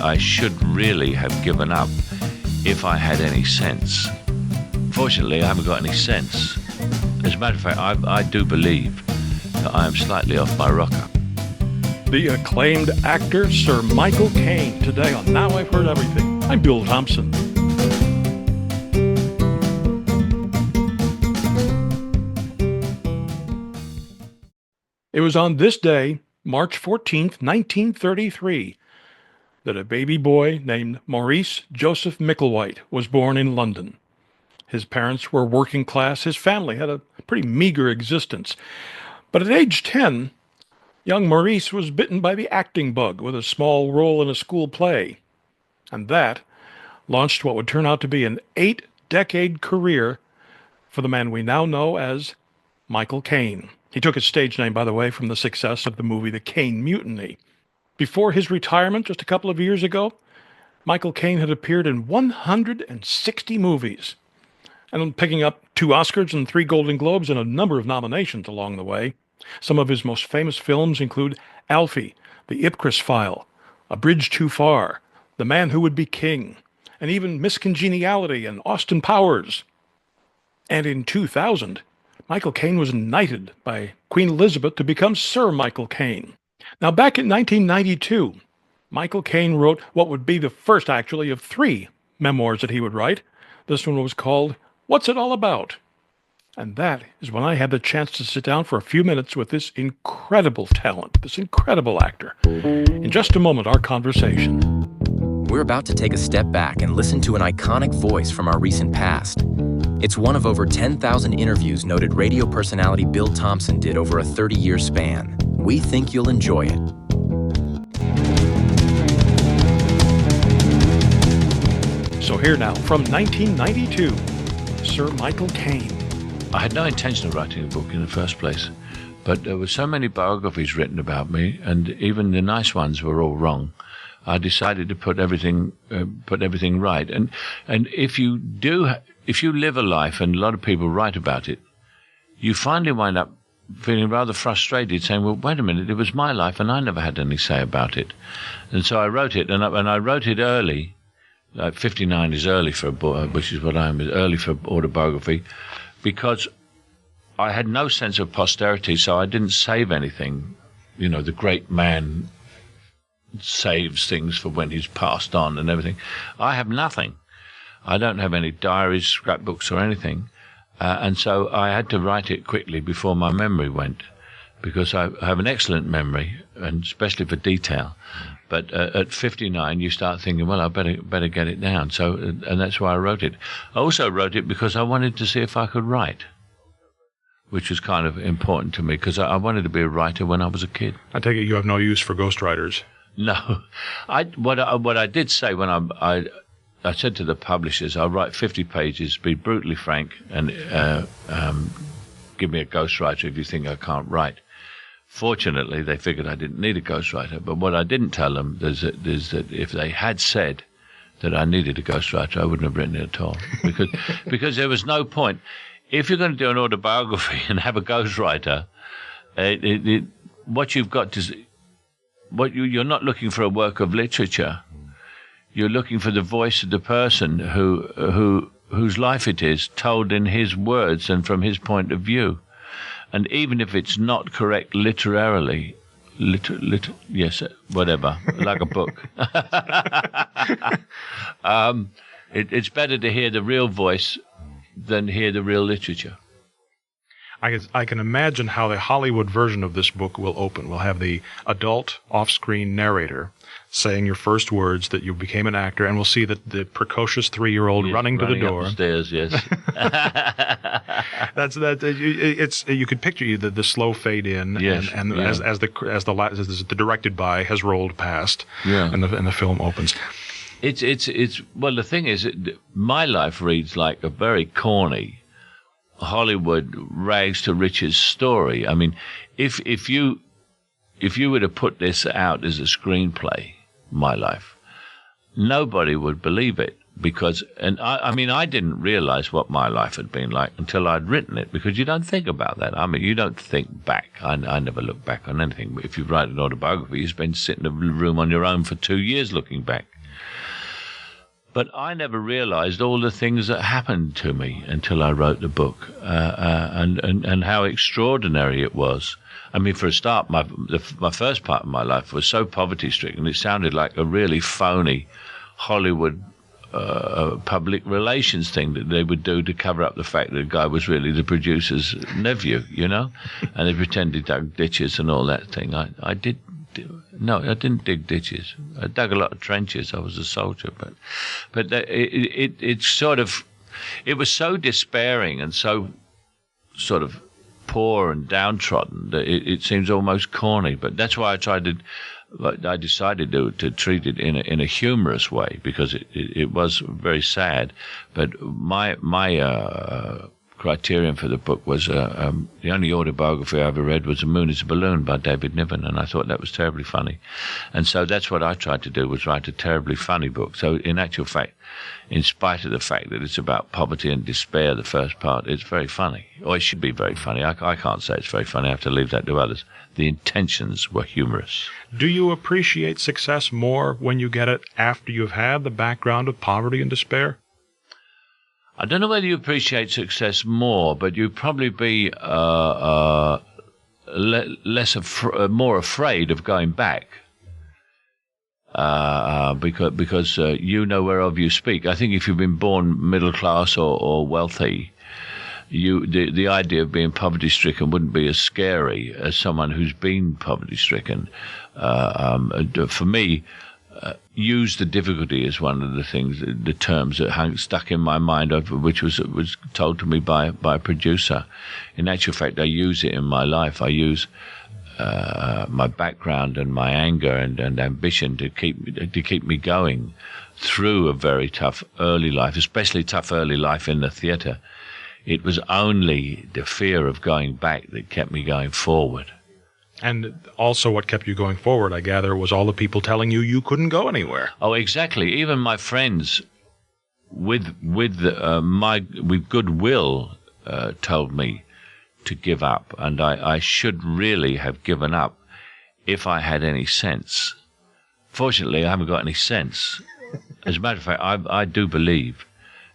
I should really have given up if I had any sense. Fortunately, I haven't got any sense. As a matter of fact, I do believe that I am slightly off my rocker. The acclaimed actor Sir Michael Caine today on Now I've Heard Everything. I'm Bill Thompson. It was on this day, March 14th, 1933, that a baby boy named Maurice Joseph Micklewhite was born in London. His parents were working class. His family had a pretty meager existence. But at age 10, young Maurice was bitten by the acting bug with a small role in a school play. And that launched what would turn out to be an 8-decade career for the man we now know as Michael Caine. He took his stage name, by the way, from the success of the movie The Caine Mutiny. Before his retirement just a couple of years ago, Michael Caine had appeared in 160 movies, and picking up 2 Oscars and 3 Golden Globes and a number of nominations along the way. Some of his most famous films include Alfie, The Ipcress File, A Bridge Too Far, The Man Who Would Be King, and even Miss Congeniality and Austin Powers. And in 2000, Michael Caine was knighted by Queen Elizabeth to become Sir Michael Caine. Now, back in 1992, Michael Caine wrote what would be the first, actually, of 3 memoirs that he would write. This one was called What's It All About? And that is when I had the chance to sit down for a few minutes with this incredible talent, this incredible actor. In just a moment, our conversation. We're about to take a step back and listen to an iconic voice from our recent past. It's one of over 10,000 interviews noted radio personality Bill Thompson did over a 30-year span. We think you'll enjoy it. So here now, from 1992, Sir Michael Caine. I had no intention of writing a book in the first place, but there were so many biographies written about me, and even the nice ones were all wrong. I decided to put everything right. And if you live a life, and a lot of people write about it, you finally wind up feeling rather frustrated, saying, well, wait a minute, it was my life and I never had any say about it. And so I wrote it, and I wrote it early. 59 is early for a book, which is what I am, is early for autobiography, because I had no sense of posterity, so I didn't save anything. You know, the great man saves things for when he's passed on and everything. I have nothing. I don't have any diaries, scrapbooks or anything. And so I had to write it quickly before my memory went, because I have an excellent memory, and especially for detail. But at 59, you start thinking, well, I better get it down. So, and that's why I wrote it. I also wrote it because I wanted to see if I could write, which was kind of important to me, because I wanted to be a writer when I was a kid. I take it you have no use for ghostwriters. No. What I did say when I said to the publishers, I'll write 50 pages, be brutally frank, and give me a ghostwriter if you think I can't write. Fortunately, they figured I didn't need a ghostwriter. But what I didn't tell them is that if they had said that I needed a ghostwriter, I wouldn't have written it at all. Because there was no point. If you're going to do an autobiography and have a ghostwriter, what you've got to... You're not looking for a work of literature. You're looking for the voice of the person whose life it is, told in his words and from his point of view. And even if it's not correct literarily, yes, whatever, like a book. It's better to hear the real voice than hear the real literature. I can imagine how the Hollywood version of this book will open. We'll have the adult off-screen narrator saying your first words that you became an actor, and we'll see the precocious 3-year-old running to the door. Up the stairs, yes. It's you could picture the slow fade in, yes, and as the directed by has rolled past, and the film opens. It's well, the thing is, my life reads like a very corny Hollywood rags to riches story. I mean, if you were to put this out as a screenplay, my life, nobody would believe it, because, and I mean, I didn't realize what my life had been like until I'd written it, because you don't think about that. I mean, you don't think back. I never look back on anything. But if you write an autobiography, you spend sitting in a room on your own for 2 years looking back. But I never realized all the things that happened to me until I wrote the book, and how extraordinary it was. I mean, for a start, my first part of my life was so poverty-stricken, it sounded like a really phony Hollywood public relations thing that they would do to cover up the fact that the guy was really the producer's nephew, and they pretended he dug ditches and all that thing. I didn't dig ditches. I dug a lot of trenches. I was a soldier, but it was so despairing and so sort of poor and downtrodden that it seems almost corny. But that's why I decided to treat it in a humorous way, because it was very sad. But my criterion for the book was the only autobiography I ever read was The Moon is a Balloon by David Niven, and I thought that was terribly funny. And so that's what I tried to do, was write a terribly funny book. So in actual fact, in spite of the fact that it's about poverty and despair, the first part, it's very funny. Or it should be very funny. I can't say it's very funny. I have to leave that to others. The intentions were humorous. Do you appreciate success more when you get it after you've had the background of poverty and despair? I don't know whether you appreciate success more, but you'd probably be more afraid of going back, because you know whereof you speak. I think if you've been born middle class or wealthy, the idea of being poverty-stricken wouldn't be as scary as someone who's been poverty-stricken. For me, use the difficulty is one of the things, the terms that stuck in my mind, which was told to me by a producer. In actual fact, I use it in my life. I use my background and my anger and ambition to keep me going through a very tough early life, especially tough early life in the theatre. It was only the fear of going back that kept me going forward. And also what kept you going forward, I gather, was all the people telling you couldn't go anywhere. Oh, exactly. Even my friends with goodwill told me to give up. And I should really have given up if I had any sense. Fortunately, I haven't got any sense. As a matter of fact, I do believe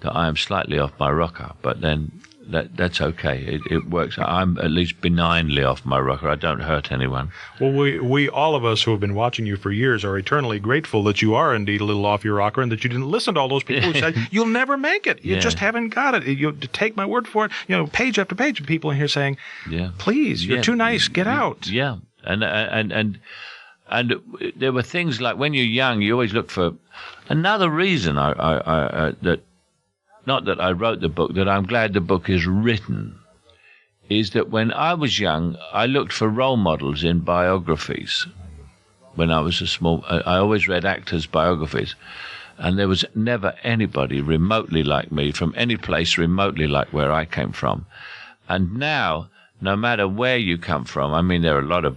that I am slightly off my rocker, but then that's okay. It works. I'm at least benignly off my rocker. I don't hurt anyone. Well, we all of us who have been watching you for years are eternally grateful that you are indeed a little off your rocker, and that you didn't listen to all those people who said you'll never make it. You just haven't got it. You take my word for it. Page after page of people in here saying, please, you're too nice. Get out. Yeah, and there were things like when you're young, you always look for another reason. That. Not that I wrote the book, that I'm glad the book is written, is that when I was young, I looked for role models in biographies. When I was I always read actors' biographies, and there was never anybody remotely like me from any place remotely like where I came from. And now, no matter where you come from, I mean, there are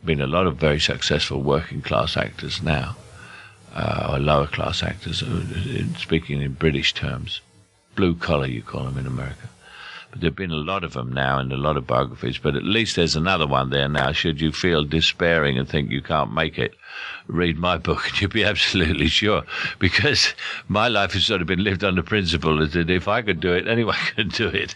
been a lot of very successful working class actors now, or lower class actors, speaking in British terms. Blue collar, you call them in America. But there have been a lot of them now and a lot of biographies, but at least there's another one there now. Should you feel despairing and think you can't make it, read my book and you'll be absolutely sure, because my life has sort of been lived on the principle that if I could do it, anyone could do it.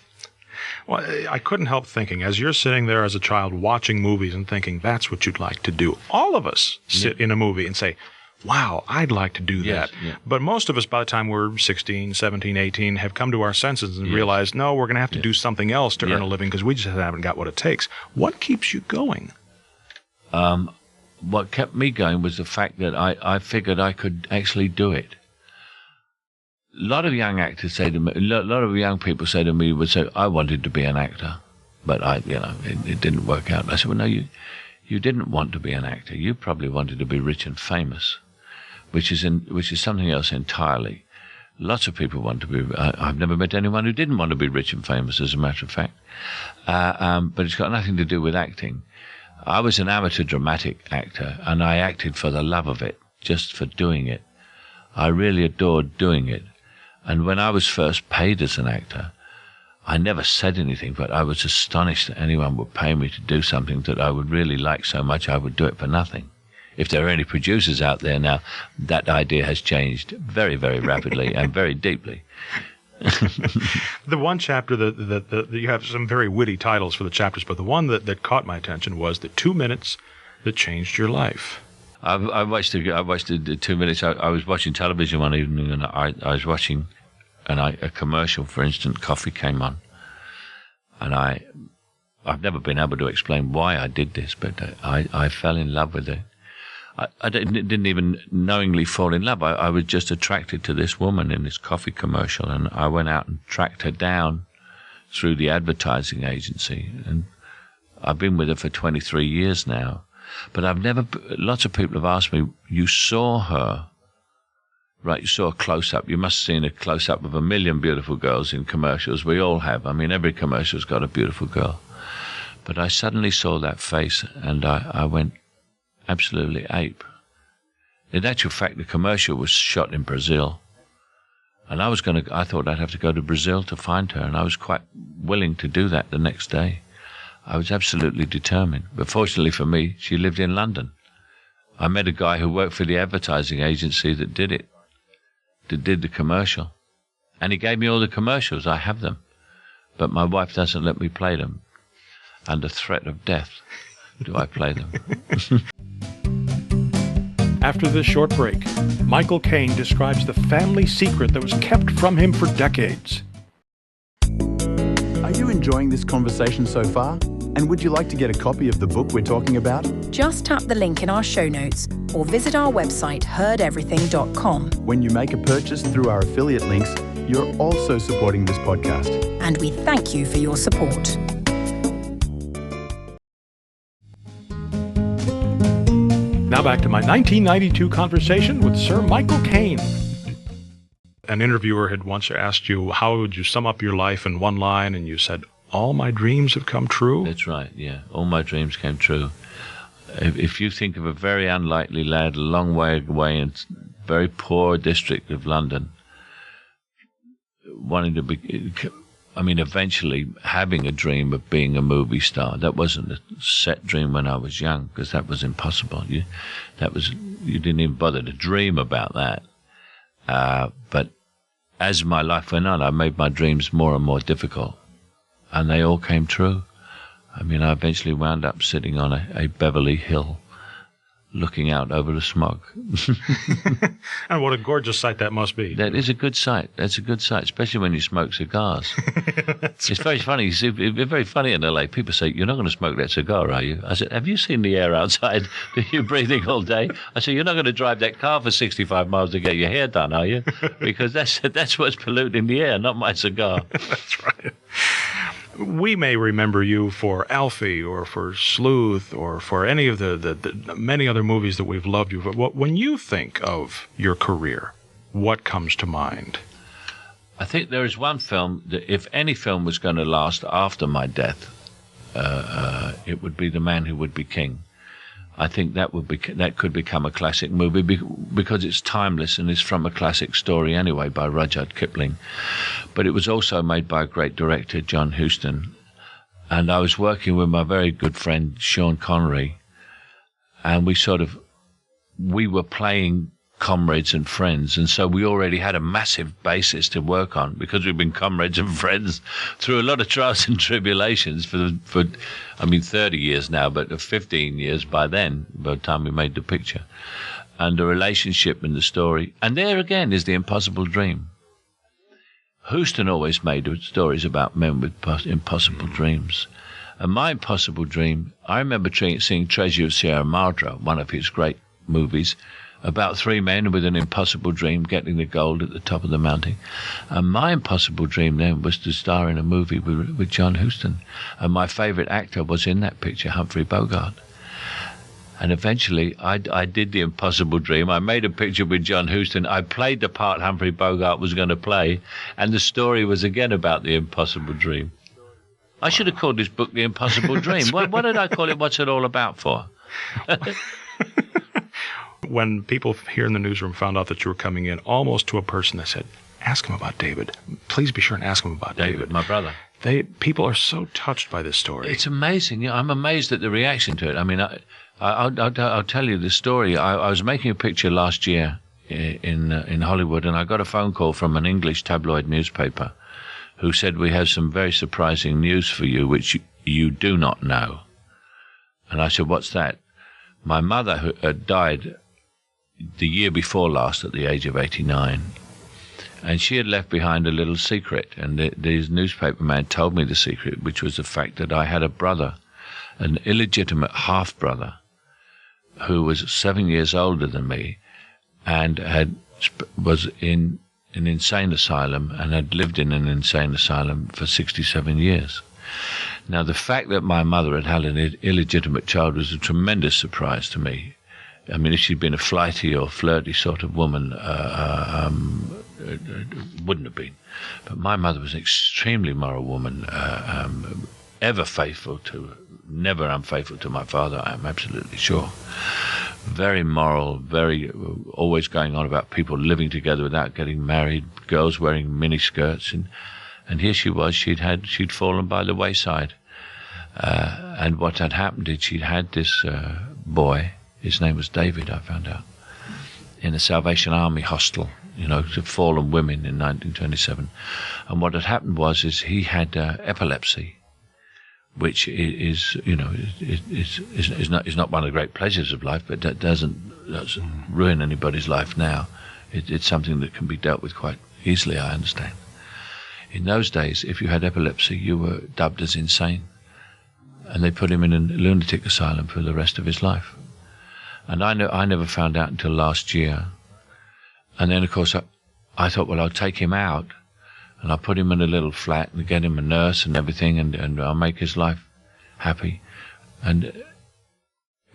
Well, I couldn't help thinking, as you're sitting there as a child watching movies and thinking that's what you'd like to do. All of us sit in a movie and say, wow, I'd like to do that. Yeah. But most of us, by the time we're 16, 17, 18, have come to our senses and realized, no, we're going to have to do something else to earn a living because we just haven't got what it takes. What keeps you going? What kept me going was the fact that I figured I could actually do it. A lot of young actors say to me, a lot of young people say to me, would say, I wanted to be an actor, but it didn't work out. I said, well, no, you didn't want to be an actor. You probably wanted to be rich and famous, which is something else entirely. Lots of people want to be. I've never met anyone who didn't want to be rich and famous, as a matter of fact. But it's got nothing to do with acting. I was an amateur dramatic actor, and I acted for the love of it, just for doing it. I really adored doing it. And when I was first paid as an actor, I never said anything, but I was astonished that anyone would pay me to do something that I would really like so much I would do it for nothing. If there are any producers out there now, that idea has changed very, very rapidly and very deeply. The one chapter that you have some very witty titles for the chapters, but the one that caught my attention was the 2 minutes that changed your life. I watched the 2 minutes. I was watching television one evening, and I was watching a commercial, for instance. Coffee came on, and I've never been able to explain why I did this, but I fell in love with it. I didn't even knowingly fall in love. I was just attracted to this woman in this coffee commercial, and I went out and tracked her down through the advertising agency, and I've been with her for 23 years now. But lots of people have asked me, you saw her, right, you saw a close-up. You must have seen a close-up of a million beautiful girls in commercials. We all have. I mean, every commercial's got a beautiful girl. But I suddenly saw that face, and I went absolutely ape. In actual fact, the commercial was shot in Brazil. And I thought I'd have to go to Brazil to find her, and I was quite willing to do that the next day. I was absolutely determined. But fortunately for me, she lived in London. I met a guy who worked for the advertising agency that did the commercial. And he gave me all the commercials. I have them. But my wife doesn't let me play them. Under threat of death, do I play them. After this short break, Michael Caine describes the family secret that was kept from him for decades. Are you enjoying this conversation so far? And would you like to get a copy of the book we're talking about? Just tap the link in our show notes or visit our website, heardeverything.com. When you make a purchase through our affiliate links, you're also supporting this podcast. And we thank you for your support. Now back to my 1992 conversation with Sir Michael Caine. An interviewer had once asked you, how would you sum up your life in one line? And you said, all my dreams have come true? That's right, yeah. All my dreams came true. If you think of a very unlikely lad a long way away in a very poor district of London, wanting to be... eventually having a dream of being a movie star. That wasn't a set dream when I was young, because that was impossible. You didn't even bother to dream about that. But as my life went on, I made my dreams more and more difficult, and they all came true. I eventually wound up sitting on a Beverly Hill, looking out over the smog. And what a gorgeous sight that must be. That is a good sight. That's a good sight, especially when you smoke cigars. It's very funny. You see, it's very funny in LA. People say, you're not going to smoke that cigar, are you? I said, have you seen the air outside that you're breathing all day? I said, you're not going to drive that car for 65 miles to get your hair done, are you? Because that's what's polluting the air, not my cigar. That's right. We may remember you for Alfie or for Sleuth or for any of the many other movies that we've loved you for. When you think of your career, what comes to mind? I think there is one film that if any film was going to last after my death, it would be The Man Who Would Be King. I think that could become a classic movie because it's timeless and it's from a classic story anyway by Rudyard Kipling. But it was also made by a great director, John Huston. And I was working with my very good friend, Sean Connery. And we were playing comrades and friends. And so we already had a massive basis to work on because we've been comrades and friends through a lot of trials and tribulations for 30 years now, but 15 years by then, by the time we made the picture. And the relationship in the story. And there again is the impossible dream. Huston always made stories about men with impossible dreams. And my impossible dream, I remember seeing Treasure of Sierra Madre, one of his great movies, about three men with an impossible dream getting the gold at the top of the mountain. And my impossible dream then was to star in a movie with John Huston. And my favorite actor was in that picture, Humphrey Bogart. And eventually I did the impossible dream. I made a picture with John Huston. I played the part Humphrey Bogart was going to play. And the story was again about the impossible dream. I should have called this book The Impossible Dream. What did I call it? What's it all about for? When people here in the newsroom found out that you were coming in, almost to a person that said, ask him about David. Please be sure and ask him about David. My brother. People are so touched by this story. It's amazing. I'm amazed at the reaction to it. I mean, I'll tell you the story. I was making a picture last year in Hollywood, and I got a phone call from an English tabloid newspaper who said, "We have some very surprising news for you, which you do not know." And I said, "What's that?" My mother had died the year before last at the age of 89. And she had left behind a little secret, and the newspaper man told me the secret, which was the fact that I had a brother, an illegitimate half-brother, who was 7 years older than me, and was in an insane asylum, and had lived in an insane asylum for 67 years. Now, the fact that my mother had had an illegitimate child was a tremendous surprise to me. I mean, if she'd been a flighty or flirty sort of woman, wouldn't have been. But my mother was an extremely moral woman, ever faithful to, never unfaithful to my father, I am absolutely sure. Very moral, very always going on about people living together without getting married, girls wearing miniskirts, and here she was. She'd fallen by the wayside, and what had happened is she'd had this boy. His name was David, I found out, in a Salvation Army hostel, to fallen women in 1927. And what had happened was he had epilepsy, which is not one of the great pleasures of life, but that doesn't ruin anybody's life now. It's something that can be dealt with quite easily, I understand. In those days, if you had epilepsy, you were dubbed as insane, and they put him in a lunatic asylum for the rest of his life. And I never found out until last year. And then, of course, I thought, well, I'll take him out, and I'll put him in a little flat and get him a nurse and everything, and I'll make his life happy. And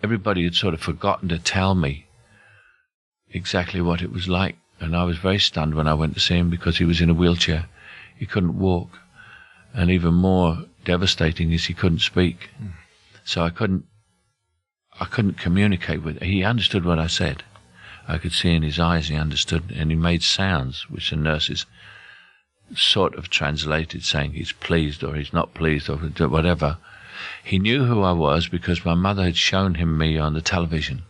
everybody had sort of forgotten to tell me exactly what it was like. And I was very stunned when I went to see him, because he was in a wheelchair. He couldn't walk. And even more devastating is he couldn't speak. So I couldn't communicate with him. He understood what I said. I could see in his eyes he understood, and he made sounds which the nurses sort of translated, saying he's pleased or he's not pleased or whatever. He knew who I was because my mother had shown him me on the television.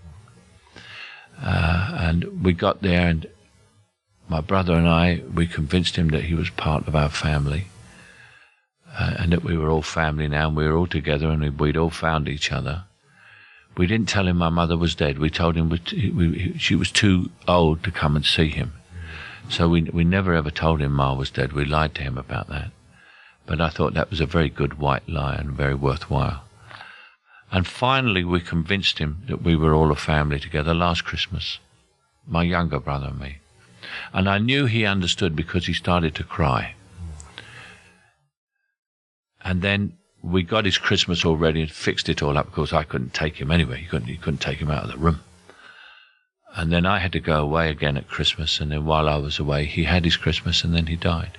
And we got there, and my brother and we convinced him that he was part of our family, and that we were all family now, and we were all together, and we'd all found each other. We didn't tell him my mother was dead. We told him she was too old to come and see him. So we never ever told him Ma was dead. We lied to him about that. But I thought that was a very good white lie and very worthwhile. And finally we convinced him that we were all a family together last Christmas, my younger brother and me. And I knew he understood because he started to cry. And then we got his Christmas all ready and fixed it all up. Of course, I couldn't take him anyway. You couldn't take him out of the room. And then I had to go away again at Christmas. And then while I was away, he had his Christmas, and then he died.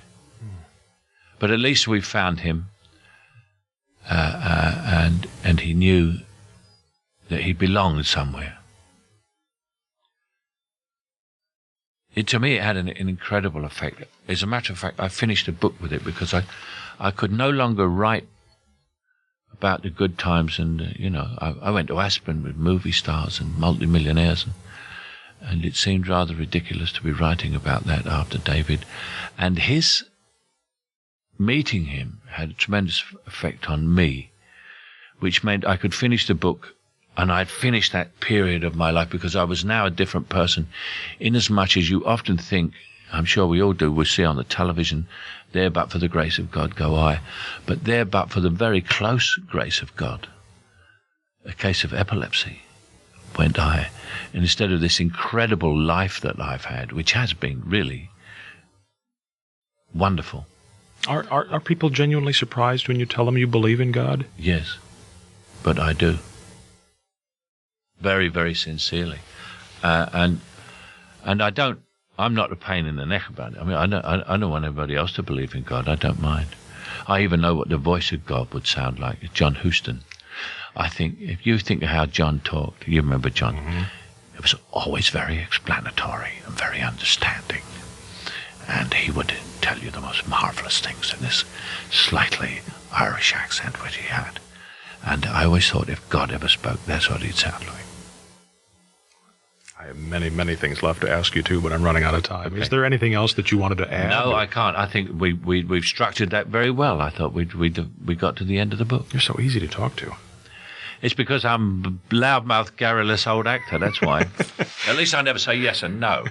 But at least we found him, and he knew that he belonged somewhere. To me, it had an incredible effect. As a matter of fact, I finished a book with it because I could no longer write about the good times, and I went to Aspen with movie stars and multimillionaires, and it seemed rather ridiculous to be writing about that after David. And his meeting him had a tremendous effect on me, which meant I could finish the book, and I'd finished that period of my life, because I was now a different person, inasmuch as you often think, I'm sure we all do, we see on the television, there but for the grace of God go I, but there but for the very close grace of God, a case of epilepsy, went I. And instead of this incredible life that I've had, which has been really wonderful. Are people genuinely surprised when you tell them you believe in God? Yes, but I do. Very, very sincerely. And I'm not a pain in the neck about it. I mean, I don't want everybody else to believe in God. I don't mind. I even know what the voice of God would sound like. John Huston. I think, if you think of how John talked, you remember John, it was always very explanatory and very understanding. And he would tell you the most marvelous things in this slightly Irish accent which he had. And I always thought if God ever spoke, that's what he'd sound like. I have many, many things left to ask you, too, but I'm running out of time. Okay. Is there anything else that you wanted to add? No, I can't. I think we've structured that very well. I thought we got to the end of the book. You're so easy to talk to. It's because I'm a loudmouth, garrulous old actor, that's why. At least I never say yes and no.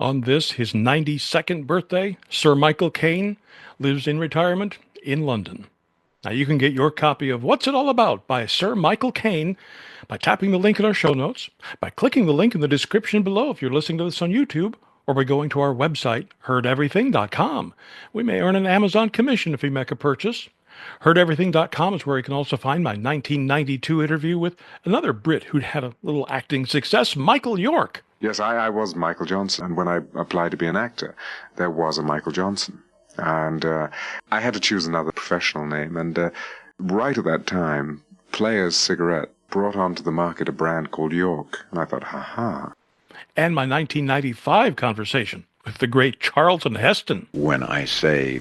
On this, his 92nd birthday, Sir Michael Caine lives in retirement in London. Now, you can get your copy of What's It All About by Sir Michael Caine by tapping the link in our show notes, by clicking the link in the description below if you're listening to this on YouTube, or by going to our website, heardeverything.com. We may earn an Amazon commission if you make a purchase. Heardeverything.com is where you can also find my 1992 interview with another Brit who'd had a little acting success, Michael York. Yes, I was Michael Johnson, and when I applied to be an actor, there was a Michael Johnson. And I had to choose another professional name, and right at that time, Players Cigarette brought onto the market a brand called York, and I thought, ha-ha. And my 1995 conversation with the great Charlton Heston. When I say,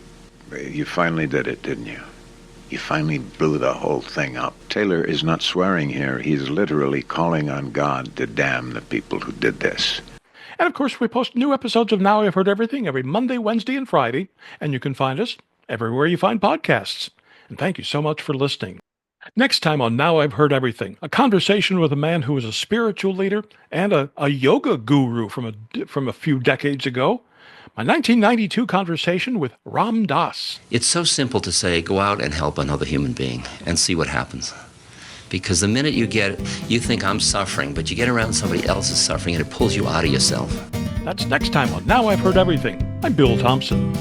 you finally did it, didn't you? You finally blew the whole thing up. Taylor is not swearing here. He's literally calling on God to damn the people who did this. And of course, we post new episodes of Now I've Heard Everything every Monday, Wednesday, and Friday. And you can find us everywhere you find podcasts. And thank you so much for listening. Next time on Now I've Heard Everything, a conversation with a man who was a spiritual leader and a yoga guru from a few decades ago. My 1992 conversation with Ram Dass. It's so simple to say, go out and help another human being and see what happens. Because the minute you think I'm suffering, but you get around somebody else's suffering and it pulls you out of yourself. That's next time on Now I've Heard Everything. I'm Bill Thompson.